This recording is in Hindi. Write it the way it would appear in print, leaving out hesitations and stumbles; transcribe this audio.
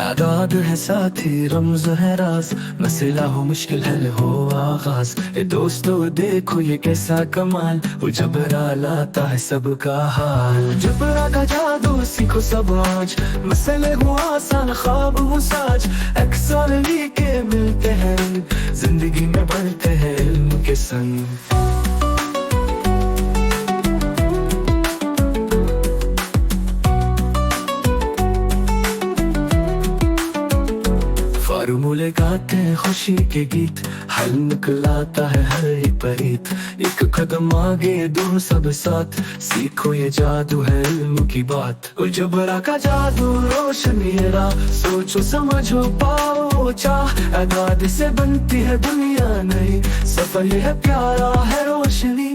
आदाद है साथी रमज है राज, मसला हो मुश्किल हल हो आगाज। ए दोस्तों देखो ये कैसा कमाल, वो जबरा लाता है सबका हाल। जबरा का जादू सीखो सब आज, मसले हो आसान ख्वाब हो साज। अक्सर के मिलते हैं रंग, जिंदगी में बढ़ते हैं इल्म के संग। फार्मूले गाते हैं खुशी के गीत, हल निकलाता है हर एक परीत। एक कदम आगे दो सब साथ, सीखो ये जादू है इल्म की बात। ओ जबरा का जादू रोशनी राह, सोचो समझो पाओ चाह। आगाद से बनती है दुनिया नई, सफर ये है प्यारा है रोशनी।